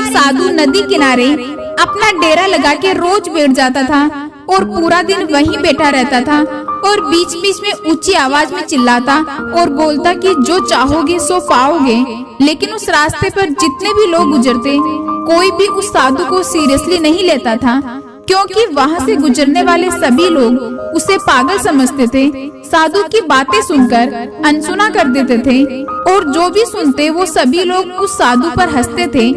एक साधु नदी किनारे अपना डेरा लगा के रोज बैठ जाता था और पूरा दिन वहीं बैठा रहता था और बीच बीच में ऊंची आवाज में चिल्लाता और बोलता कि जो चाहोगे सो पाओगे। लेकिन उस रास्ते पर जितने भी लोग गुजरते कोई भी उस साधु को सीरियसली नहीं लेता था, क्योंकि वहाँ से गुजरने वाले सभी लोग उसे पागल समझते थे। साधु की बातें सुनकर अनसुना कर देते थे और जो भी सुनते वो सभी लोग उस साधु पर हंसते थे।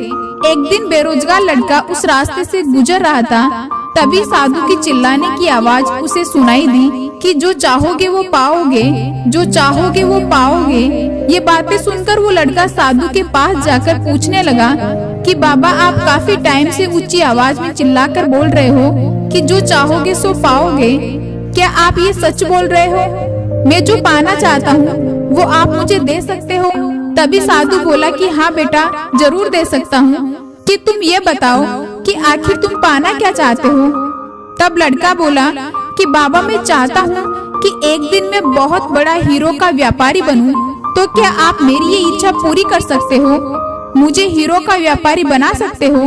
एक दिन बेरोजगार लड़का उस रास्ते से गुजर रहा था, तभी साधु की चिल्लाने की आवाज उसे सुनाई दी कि जो चाहोगे वो पाओगे, जो चाहोगे वो पाओगे। ये बातें सुनकर वो लड़का साधु के पास जाकर पूछने लगा कि बाबा, आप काफी टाइम से ऊंची आवाज में चिल्लाकर बोल रहे हो कि जो चाहोगे सो पाओगे, क्या आप ये सच बोल रहे हो? मैं जो पाना चाहता हूँ वो आप मुझे दे सकते हो? तभी साधु बोला कि हाँ बेटा, जरूर दे सकता हूँ, कि तुम ये बताओ कि आखिर तुम पाना क्या चाहते हो? तब लड़का बोला कि बाबा, मैं चाहता हूँ कि एक दिन मैं बहुत बड़ा हीरो का व्यापारी बनूं, तो क्या आप मेरी ये इच्छा पूरी कर सकते हो? मुझे हीरो का व्यापारी बना सकते हो?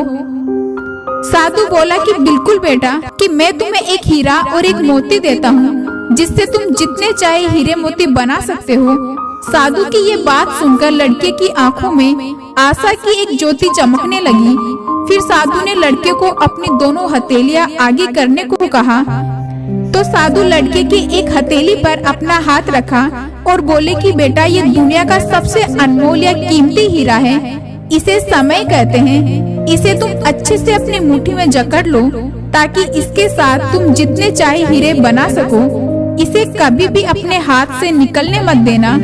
साधु बोला कि बिल्कुल बेटा, कि मैं तुम्हें एक हीरा और एक मोती देता हूँ, जिससे तुम जितने चाहे हीरे मोती बना सकते हो। साधु की ये बात सुनकर लड़के की आंखों में आशा की एक ज्योति चमकने लगी। फिर साधु ने लड़के को अपनी दोनों हथेलियां आगे करने को कहा, तो साधु लड़के की एक हथेली पर अपना हाथ रखा और बोले कि बेटा, ये दुनिया का सबसे अनमोल या कीमती हीरा है, इसे समय कहते हैं। इसे तुम अच्छे से अपनी मुट्ठी में जकड़ लो, ताकि इसके साथ तुम जितने चाहे हीरे बना सको। इसे कभी भी अपने हाथ से निकलने मत देना।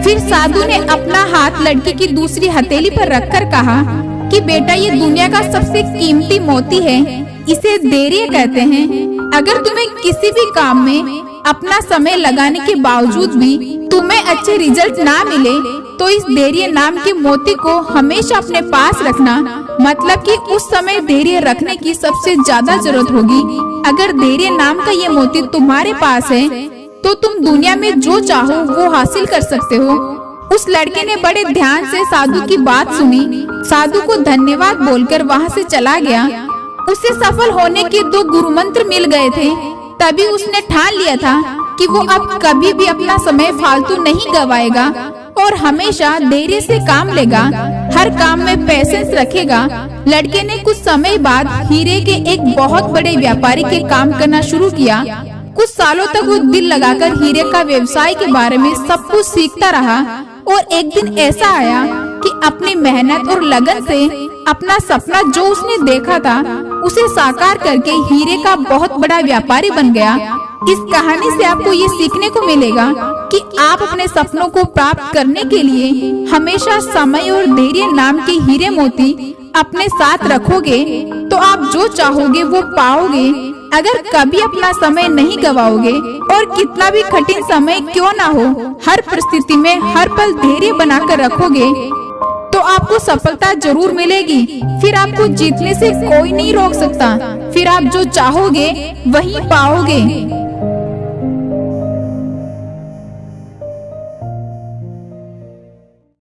फिर साधु ने अपना हाथ लड़के की दूसरी हथेली पर रखकर कहा कि बेटा, ये दुनिया का सबसे कीमती मोती है, इसे धैर्य कहते हैं। अगर तुम्हें किसी भी काम में अपना समय लगाने के बावजूद भी तुम्हें अच्छे रिजल्ट ना मिले, तो इस धैर्य नाम के मोती को हमेशा अपने पास रखना। मतलब कि उस समय धैर्य रखने की सबसे ज्यादा जरूरत होगी। अगर धैर्य नाम का ये मोती तुम्हारे पास है, तो तुम दुनिया में जो चाहो वो हासिल कर सकते हो। उस लड़के ने बड़े ध्यान से साधु की बात सुनी, साधु को धन्यवाद बोलकर वहाँ से चला गया। उसे सफल होने के 2 गुरु मंत्र मिल गए थे। तभी उसने ठान लिया था कि वो अब कभी भी अपना समय फालतू नहीं गवाएगा और हमेशा धैर्य से काम लेगा, हर काम में पेशेंस रखेगा। लड़के ने कुछ समय बाद हीरे के एक बहुत बड़े व्यापारी के काम करना शुरू किया। कुछ सालों तक वो दिल लगाकर हीरे का व्यवसाय के बारे में सब कुछ सीखता रहा और एक दिन ऐसा आया कि अपनी मेहनत और लगन से अपना सपना जो उसने देखा था उसे साकार करके हीरे का बहुत बड़ा व्यापारी बन गया। इस कहानी से आपको ये सीखने को मिलेगा कि आप अपने सपनों को प्राप्त करने के लिए हमेशा समय और धैर्य नाम के हीरे मोती अपने साथ रखोगे तो आप जो चाहोगे वो पाओगे। अगर कभी अपना समय नहीं गवाओगे और कितना भी कठिन समय क्यों ना हो, हर परिस्थिति में हर पल धैर्य बनाकर रखोगे, तो आपको सफलता जरूर मिलेगी। फिर आपको जीतने से कोई नहीं रोक सकता। फिर आप जो चाहोगे वही पाओगे।